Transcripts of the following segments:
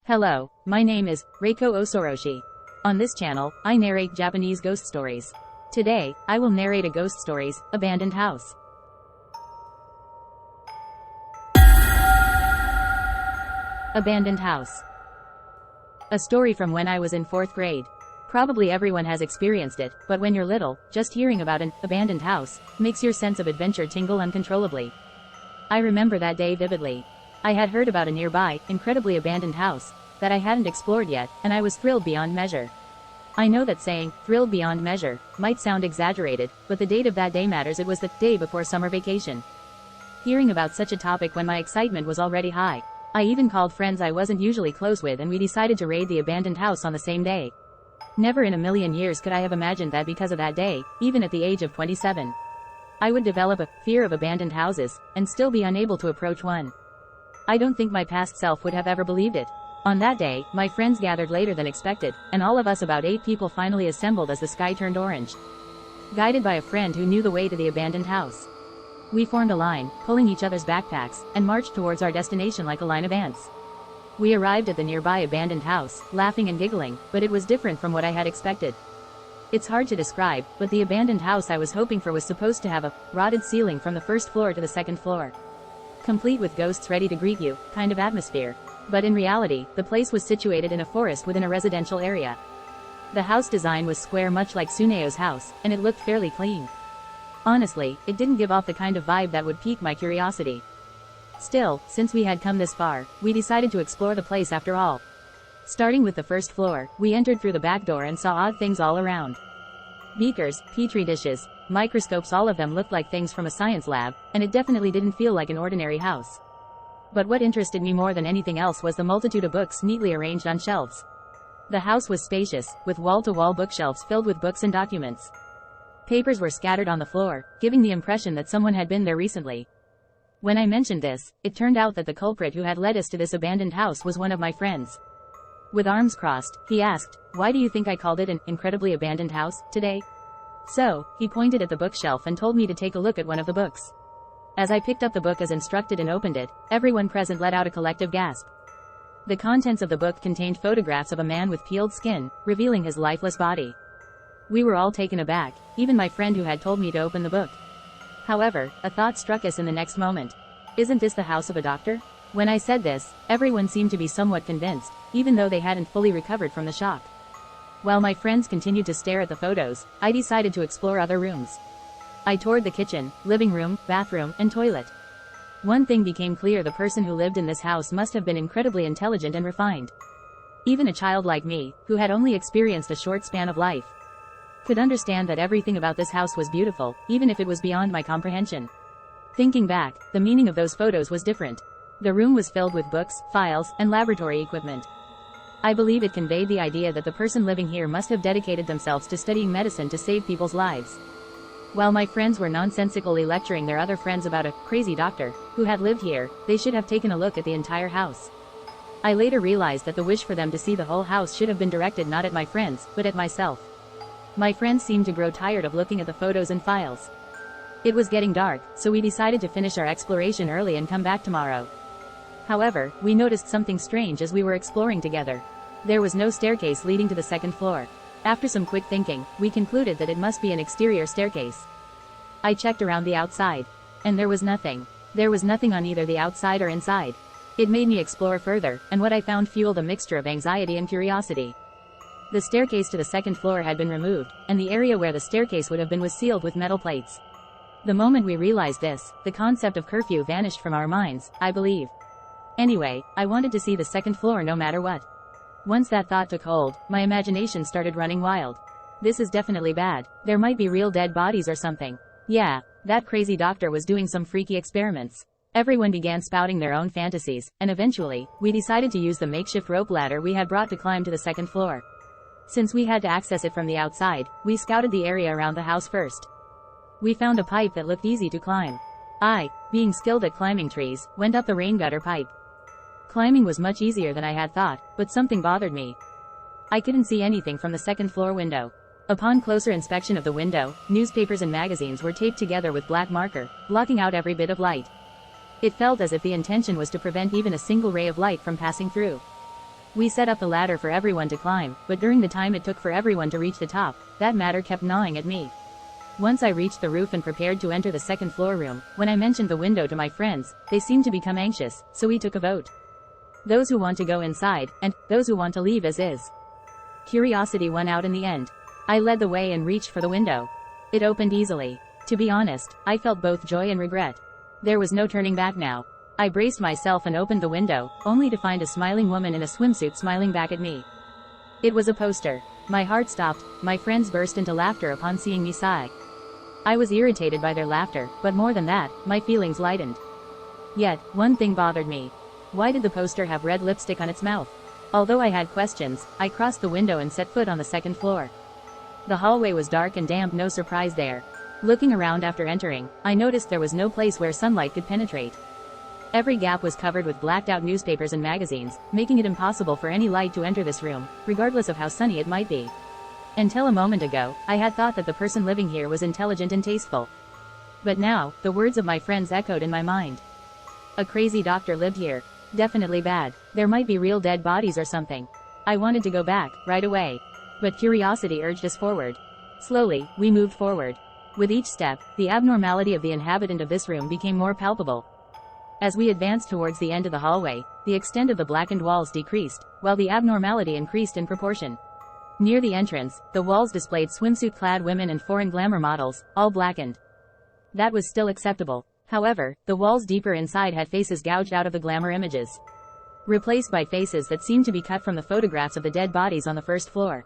Hello, my name is Reiko Osoroshi. On this channel, I narrate Japanese ghost stories. Today, I will narrate a ghost story's abandoned house. Abandoned house. A story from when I was in 4th grade. Probably everyone has experienced it, but when you're little, just hearing about an abandoned house makes your sense of adventure tingle uncontrollably. I remember that day vividly. I had heard about a nearby, incredibly abandoned house that I hadn't explored yet, and I was thrilled beyond measure. I know that saying, thrilled beyond measure, might sound exaggerated, but the date of that day matters. It was the day before summer vacation. Hearing about such a topic when my excitement was already high, I even called friends I wasn't usually close with and we decided to raid the abandoned house on the same day. Never in a million years could I have imagined that because of that day, even at the age of 27, I would develop a fear of abandoned houses, and still be unable to approach one. I don't think my past self would have ever believed it. On that day, my friends gathered later than expected, and all of us, about 8 people, finally assembled as the sky turned orange. Guided by a friend who knew the way to the abandoned house, we formed a line, pulling each other's backpacks, and marched towards our destination like a line of ants. We arrived at the nearby abandoned house, laughing and giggling, but it was different from what I had expected. It's hard to describe, but the abandoned house I was hoping for was supposed to have a rotted ceiling from the first floor to the second floor, complete with ghosts ready to greet you kind of atmosphere. But in reality, the place was situated in a forest within a residential area. The house design was square, much like Suneo's house, and it looked fairly clean. Honestly, it didn't give off the kind of vibe that would pique my curiosity. Still, since we had come this far, we decided to explore the place after all. Starting with the first floor, we entered through the back door and saw odd things all around. Beakers, petri dishes, microscopes, all of them looked like things from a science lab, and it definitely didn't feel like an ordinary house. But what interested me more than anything else was the multitude of books neatly arranged on shelves. The house was spacious, with wall-to-wall bookshelves filled with books and documents. Papers were scattered on the floor, giving the impression that someone had been there recently. When I mentioned this, it turned out that the culprit who had led us to this abandoned house was one of my friends. With arms crossed, he asked, "Why do you think I called it an incredibly abandoned house today?" So, he pointed at the bookshelf and told me to take a look at one of the books. As I picked up the book as instructed and opened it, everyone present let out a collective gasp. The contents of the book contained photographs of a man with peeled skin, revealing his lifeless body. We were all taken aback, even my friend who had told me to open the book. However, a thought struck us in the next moment. Isn't this the house of a doctor? When I said this, everyone seemed to be somewhat convinced, even though they hadn't fully recovered from the shock. While my friends continued to stare at the photos, I decided to explore other rooms. I toured the kitchen, living room, bathroom, and toilet. One thing became clear: the person who lived in this house must have been incredibly intelligent and refined. Even a child like me, who had only experienced a short span of life, could understand that everything about this house was beautiful, even if it was beyond my comprehension. Thinking back, the meaning of those photos was different. The room was filled with books, files, and laboratory equipment. I believe it conveyed the idea that the person living here must have dedicated themselves to studying medicine to save people's lives. While my friends were nonsensically lecturing their other friends about a crazy doctor who had lived here, they should have taken a look at the entire house. I later realized that the wish for them to see the whole house should have been directed not at my friends, but at myself. My friends seemed to grow tired of looking at the photos and files. It was getting dark, so we decided to finish our exploration early and come back tomorrow. However, we noticed something strange as we were exploring together. There was no staircase leading to the second floor. After some quick thinking, we concluded that it must be an exterior staircase. I checked around the outside, and there was nothing. There was nothing on either the outside or inside. It made me explore further, and what I found fueled a mixture of anxiety and curiosity. The staircase to the second floor had been removed, and the area where the staircase would have been was sealed with metal plates. The moment we realized this, the concept of curfew vanished from our minds, I believe. Anyway, I wanted to see the second floor no matter what. Once that thought took hold, my imagination started running wild. This is definitely bad. There might be real dead bodies or something. Yeah, that crazy doctor was doing some freaky experiments. Everyone began spouting their own fantasies, and eventually, we decided to use the makeshift rope ladder we had brought to climb to the second floor. Since we had to access it from the outside, we scouted the area around the house first. We found a pipe that looked easy to climb. I, being skilled at climbing trees, went up the rain gutter pipe. Climbing was much easier than I had thought, but something bothered me. I couldn't see anything from the second floor window. Upon closer inspection of the window, newspapers and magazines were taped together with black marker, blocking out every bit of light. It felt as if the intention was to prevent even a single ray of light from passing through. We set up the ladder for everyone to climb, but during the time it took for everyone to reach the top, that matter kept gnawing at me. Once I reached the roof and prepared to enter the second floor room, when I mentioned the window to my friends, they seemed to become anxious, so we took a vote. Those who want to go inside, and those who want to leave as is. Curiosity won out in the end. I led the way and reached for the window. It opened easily. To be honest, I felt both joy and regret. There was no turning back now. I braced myself and opened the window, only to find a smiling woman in a swimsuit smiling back at me. It was a poster. My heart stopped, my friends burst into laughter upon seeing me sigh. I was irritated by their laughter, but more than that, my feelings lightened. Yet, one thing bothered me. Why did the poster have red lipstick on its mouth? Although I had questions, I crossed the window and set foot on the second floor. The hallway was dark and damp, no surprise there. Looking around after entering, I noticed there was no place where sunlight could penetrate. Every gap was covered with blacked-out newspapers and magazines, making it impossible for any light to enter this room, regardless of how sunny it might be. Until a moment ago, I had thought that the person living here was intelligent and tasteful. But now, the words of my friends echoed in my mind. A crazy doctor lived here. Definitely bad. There might be real dead bodies or something. I wanted to go back, right away. But curiosity urged us forward. Slowly, we moved forward. With each step, the abnormality of the inhabitant of this room became more palpable. As we advanced towards the end of the hallway, the extent of the blackened walls decreased, while the abnormality increased in proportion. Near the entrance, the walls displayed swimsuit-clad women and foreign glamour models, all blackened. That was still acceptable. However, the walls deeper inside had faces gouged out of the glamour images, replaced by faces that seemed to be cut from the photographs of the dead bodies on the first floor.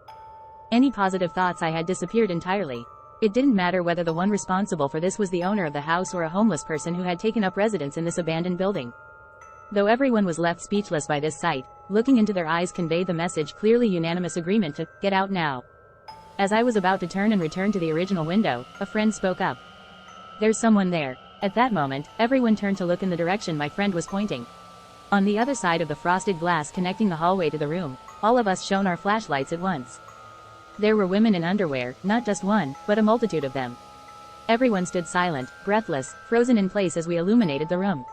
Any positive thoughts I had disappeared entirely. It didn't matter whether the one responsible for this was the owner of the house or a homeless person who had taken up residence in this abandoned building. Though everyone was left speechless by this sight, looking into their eyes conveyed the message clearly: unanimous agreement to get out now. As I was about to turn and return to the original window, a friend spoke up. "There's someone there." At that moment, everyone turned to look in the direction my friend was pointing. On the other side of the frosted glass connecting the hallway to the room, all of us shone our flashlights at once. There were women in underwear, not just one, but a multitude of them. Everyone stood silent, breathless, frozen in place as we illuminated the room.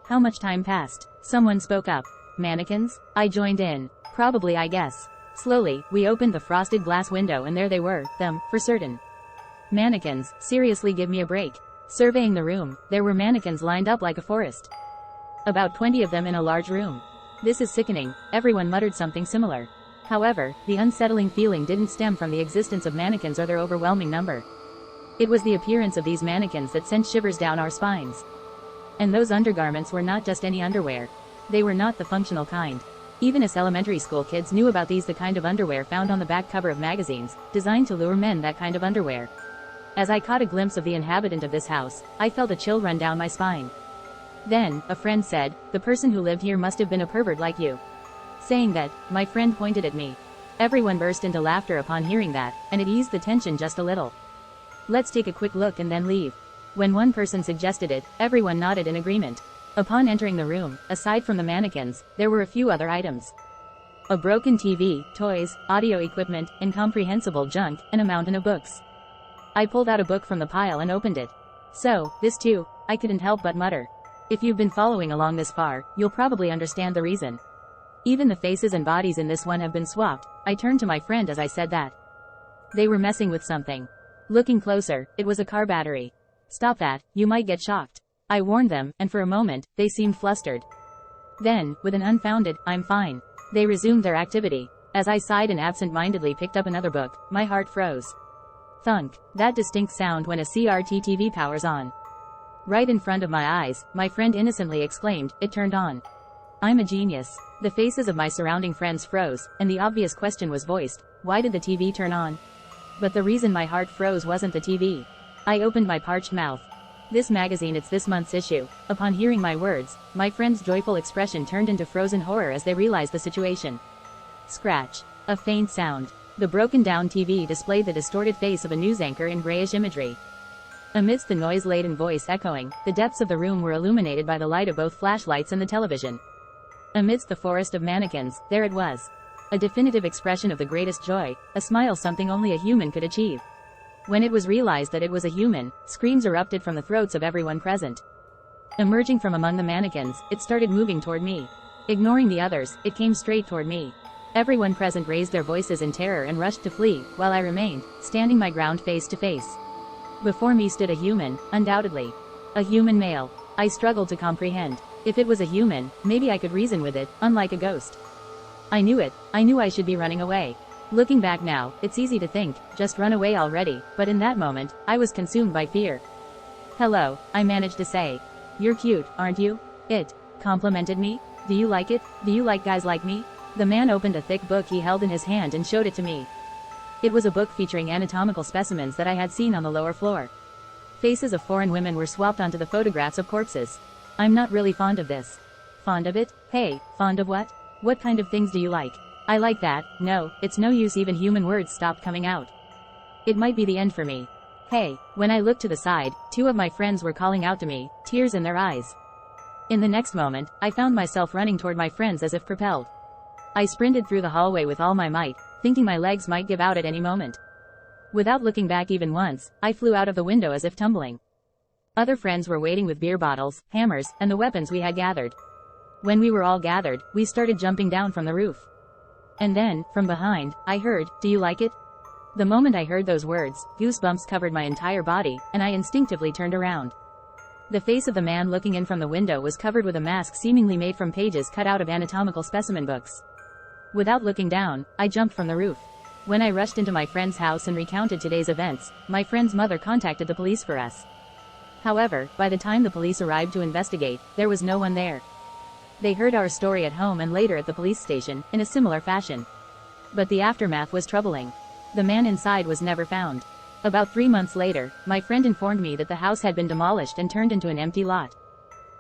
How much time passed? Someone spoke up. Mannequins? I joined in. Probably, I guess. Slowly, we opened the frosted glass window and there they were, them, for certain. Mannequins, seriously, give me a break. Surveying the room, there were mannequins lined up like a forest. About 20 of them in a large room. This is sickening, everyone muttered something similar. However, the unsettling feeling didn't stem from the existence of mannequins or their overwhelming number. It was the appearance of these mannequins that sent shivers down our spines. And those undergarments were not just any underwear. They were not the functional kind. Even us elementary school kids knew about these, the kind of underwear found on the back cover of magazines, designed to lure men, that kind of underwear. As I caught a glimpse of the inhabitant of this house, I felt a chill run down my spine. Then, a friend said, "The person who lived here must have been a pervert like you." Saying that, my friend pointed at me. Everyone burst into laughter upon hearing that, and it eased the tension just a little. "Let's take a quick look and then leave." When one person suggested it, everyone nodded in agreement. Upon entering the room, aside from the mannequins, there were a few other items. A broken TV, toys, audio equipment, incomprehensible junk, and a mountain of books. I pulled out a book from the pile and opened it. "So, this too?" I couldn't help but mutter. If you've been following along this far, you'll probably understand the reason. Even the faces and bodies in this one have been swapped. I turned to my friend as I said that. They were messing with something. Looking closer, it was a car battery. "Stop that, you might get shocked." I warned them, and for a moment, they seemed flustered. Then, with an unfounded, "I'm fine," they resumed their activity. As I sighed and absent-mindedly picked up another book, my heart froze. Thunk. That distinct sound when a CRT TV powers on. Right in front of my eyes, my friend innocently exclaimed, "It turned on." I'm a genius. The faces of my surrounding friends froze, and the obvious question was voiced: why did the TV turn on? But the reason my heart froze wasn't the TV. I opened my parched mouth. "This magazine, it's this month's issue." Upon hearing my words, my friend's joyful expression turned into frozen horror as they realized the situation. Scratch. A faint sound. The broken-down TV displayed the distorted face of a news anchor in grayish imagery. Amidst the noise-laden voice echoing, the depths of the room were illuminated by the light of both flashlights and the television. Amidst the forest of mannequins, there it was. A definitive expression of the greatest joy, a smile something only a human could achieve. When it was realized that it was a human, screams erupted from the throats of everyone present. Emerging from among the mannequins, it started moving toward me. Ignoring the others, it came straight toward me. Everyone present raised their voices in terror and rushed to flee, while I remained, standing my ground face to face. Before me stood a human, undoubtedly. A human male. I struggled to comprehend. If it was a human, maybe I could reason with it, unlike a ghost. I knew it. I knew I should be running away. Looking back now, it's easy to think, just run away already, but in that moment, I was consumed by fear. "Hello," I managed to say. "You're cute, aren't you?" It complimented me. "Do you like it? Do you like guys like me?" The man opened a thick book he held in his hand and showed it to me. It was a book featuring anatomical specimens that I had seen on the lower floor. Faces of foreign women were swapped onto the photographs of corpses. I'm not really fond of this. Fond of it? Hey, fond of what? What kind of things do you like? I like that. No, it's no use, even human words stopped coming out. It might be the end for me. Hey, when I looked to the side, 2 of my friends were calling out to me, tears in their eyes. In the next moment, I found myself running toward my friends as if propelled. I sprinted through the hallway with all my might, thinking my legs might give out at any moment. Without looking back even once, I flew out of the window as if tumbling. Other friends were waiting with beer bottles, hammers, and the weapons we had gathered. When we were all gathered, we started jumping down from the roof. And then, from behind, I heard, "Do you like it?" The moment I heard those words, goosebumps covered my entire body, and I instinctively turned around. The face of the man looking in from the window was covered with a mask seemingly made from pages cut out of anatomical specimen books. Without looking down, I jumped from the roof. When I rushed into my friend's house and recounted today's events, my friend's mother contacted the police for us. However, by the time the police arrived to investigate, there was no one there. They heard our story at home and later at the police station, in a similar fashion. But the aftermath was troubling. The man inside was never found. About 3 months later, my friend informed me that the house had been demolished and turned into an empty lot.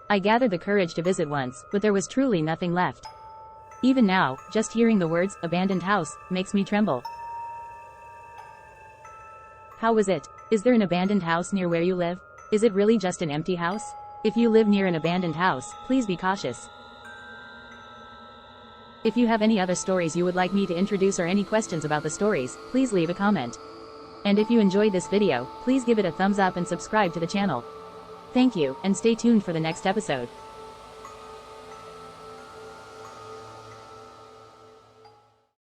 I gathered the courage to visit once, but there was truly nothing left. Even now, just hearing the words, "abandoned house," makes me tremble. How was it? Is there an abandoned house near where you live? Is it really just an empty house? If you live near an abandoned house, please be cautious. If you have any other stories you would like me to introduce or any questions about the stories, please leave a comment. And if you enjoyed this video, please give it a thumbs up and subscribe to the channel. Thank you, and stay tuned for the next episode.